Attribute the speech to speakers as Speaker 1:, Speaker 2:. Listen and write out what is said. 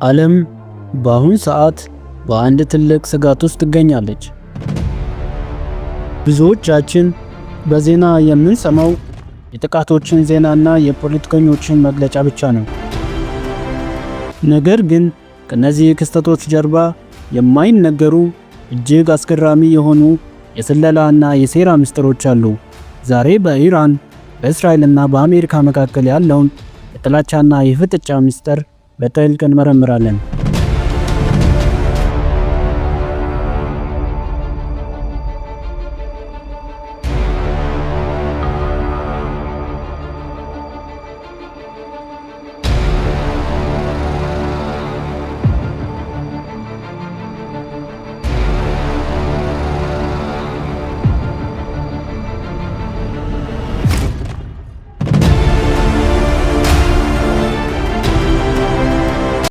Speaker 1: ዓለም በአሁን ሰዓት በአንድ ትልቅ ስጋት ውስጥ ትገኛለች። ብዙዎቻችን በዜና የምንሰማው የጥቃቶችን ዜናና የፖለቲከኞችን መግለጫ ብቻ ነው። ነገር ግን ከነዚህ ክስተቶች ጀርባ የማይነገሩ እጅግ አስገራሚ የሆኑ የስለላና የሴራ ምስጢሮች አሉ። ዛሬ በኢራን በእስራኤልና በአሜሪካ መካከል ያለውን የጥላቻና የፍጥጫ ምስጢር በጥልቅ እንመረምራለን።